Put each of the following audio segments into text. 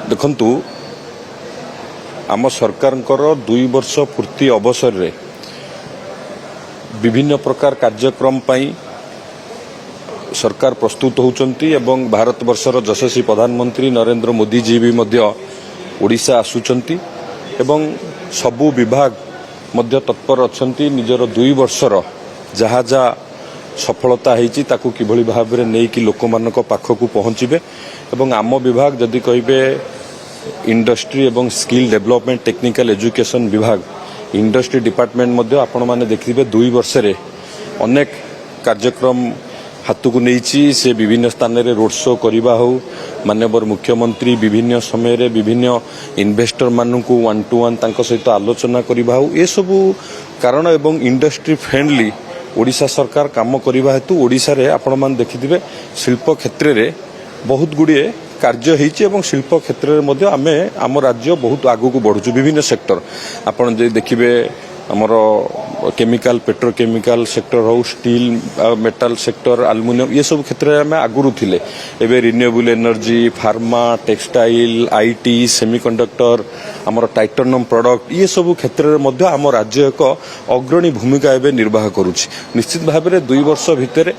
देखंतु आम सरकार 2 वर्ष पूर्ति अवसर रे विभिन्न प्रकार कार्यक्रम पाई सरकार प्रस्तुत होउचंती एवं भारत वर्षर यशस्वी प्रधानमंत्री नरेंद्र मोदी जी भी मध्य ओडिशा आसुचंती एवं सबु विभाग मध्य तत्पर अछंती निजर 2 वर्षर जहा जा सफलता हेची ताकू किभली भाव रे नै कि लोकमानक पाखकू पहुँचीबे एवं आम विभाग जदि कहिबे इंडस्ट्री एवं स्किल डेवलपमेंट टेक्निकल एजुकेशन विभाग इंडस्ट्री डिपार्टमेंट मध्य आपण माने देखिबे 2 वर्ष रे अनेक कार्यक्रम हाथ को नहीं से विभिन्न स्थान रे रोड शो करवा हो माननीय मुख्यमंत्री विभिन्न समय रे विभिन्न इन्वेस्टर मानू 1-to-1 तांको सहित आलोचना करवा हो ये सब कारण एवं इंडस्ट्री फ्रेंडली ओडिशा सरकार काम करवा हेतु ओडिशा रे आपण मान देखिथिबे शिल्प क्षेत्र रे बहुत गुड़िए कार्य हेछि एवं शिल्प क्षेत्र रे मध्य आमे आम राज्य बहुत आगु को बढ़ुछु विभिन्न सेक्टर आपण जे देखिबे हमर केमिकल पेट्रोकेमिकल सेक्टर हो स्टील मेटल सेक्टर एल्युमिनियम ये सब क्षेत्र में आगुरु थिले एबे renewable energy pharma textile IT semiconductor हमर टाइटानियम प्रोडक्ट ये सब क्षेत्र में मध्य आम राज्य एक अग्रणी भूमिका एबे निर्वाह करूछि निश्चित भाव में 2 वर्ष भितर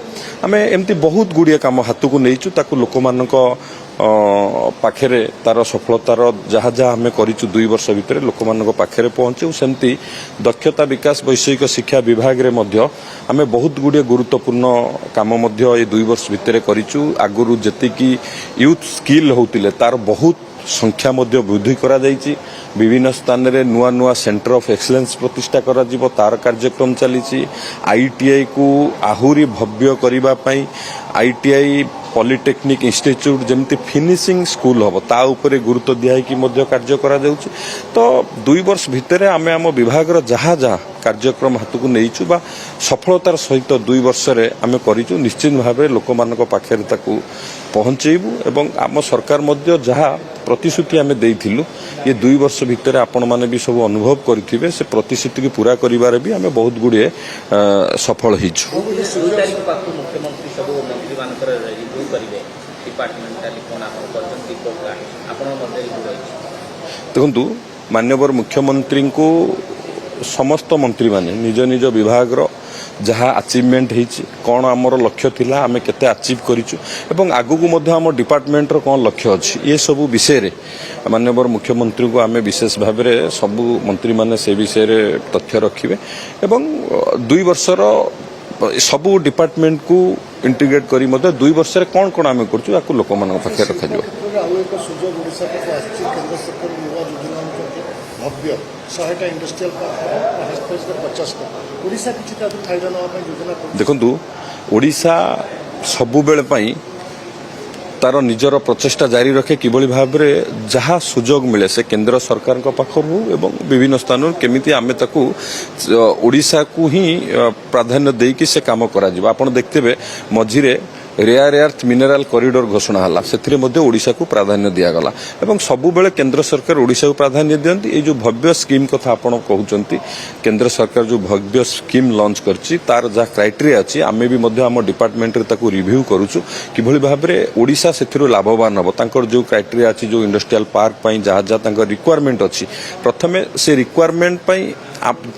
आमे एमती बहुत गुड़िया काम हाथ को नहींचु ताकू लोकमानक पाखेरे तार सफलतार जहाँ जहाँ आम करूँ 2 वर्ष भितर लोकमानक पाखेरे पहुँचू सेमती दक्षता विकास वैषयिक शिक्षा विभाग रे मध्य आमे बहुत गुड़िए गुरुत्वपूर्ण काम मध्य ये 2 वर्ष भितर करूँ आगुरु जेतिकी यूथ स्किल होतिले तार बहुत संख्या मध्य वृद्धि करा जायछि विभिन्न स्थान रे नुआ नुआ सेंटर ऑफ एक्सीलेंस प्रतिष्ठा करा जिवो तार कार्यक्रम चलीछि आईटीआई को आहुरी भव्य करिबा पई आईटीआई पॉलिटेक्निक इंस्टीट्यूट जमती फिनिशिंग स्कूल हम ता उपरे गुरुत्व दिया कि मध्य कार्य करा जाउछि तो 2 वर्ष भितर आमे आम विभाग जहाँ जहाँ कार्यक्रम हाथ को नहींचु बा सफलतार सहित 2 वर्ष रे आमे करिचु निश्चित भाव लोकमानक पाखेरे ताकू पहुँचेबू एवं आम सरकार मध्य जहाँ प्रतिश्रुति आमे देइथिलु ये 2 वर्ष भितर आपण माने भी सब अनुभव करिथिबे से प्रतिश्रुति के पूरा करिवारे भी आमे बहुत गुड़िए सफल हिचु देखु माननीय मुख्यमंत्री को समस्त मंत्री माने निज निज विभाग जहाँ अचीवमेंट होती कौन आमर लक्ष्य थिला आमे केते अचीव करिचु एवं आगु को मध्य आम डिपार्टमेंट रो कौन लक्ष्य अच्छी ये सब विषय रे माननीय मुख्यमंत्री को आमे विशेष भाव में सबू मंत्री माने से विषय रे तथ्य रखिबे एवं 2 वर्षर सबू डिपार्टमेंट को इंटीग्रेट करी मध्य 2 वर्ष रे कौन कौन आमे करछु आकु लोक मान पाखे रखा जिवो भव्य 100टा इंडस्ट्रियल पार्क 50टा ओडिशा किछि ता फायदा नवा पय योजना देखंतु ओडिशा सबु बेले पई तार निजर प्रचेष्टा जारी रखे किभली भाव में जहाँ सुजोग मिले से केंद्र सरकार पाखर एवं विभिन्न स्थान केमिति आमे ताकू ओडिशा को ही प्राधान्य देकी से काम करा जिवो आपण देखतेबे मझिरे रेयर अर्थ मिनरल कॉरिडोर घोषणा हला सेथिरे मध्ये ओडिशा को प्राधान्य दिया गला एवं सबु बेले केंद्र सरकार ओडिशा को प्राधान्य दियंती ए जो भव्य स्कीम कथा आपण कहउचंती केंद्र सरकार जो भव्य स्कीम लॉन्च करची तार जा क्राइटेरिया अछि आमे भी मध्ये हम डिपार्टमेंट रे ताकू रिव्यू करूछु किभली भाव रे ओडिशा सेथिरो लाभवान हबो तांकर जो क्राइटेरिया अछि जो इंडस्ट्रियल पार्क पई जहाँ तांकर रिक्वायरमेंट अछि प्रथमे से रिक्वायरमेंट पई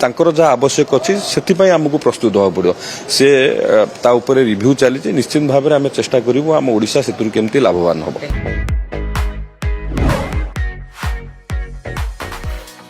तांकर जहाँ आवश्यक अच्छी से आमको प्रस्तुत होगा पड़ो से ता उपरे रिव्यू चली निश्चित भाव में आम चेष्टा करूँ आम ओडिशा से केमती लाभवान हम।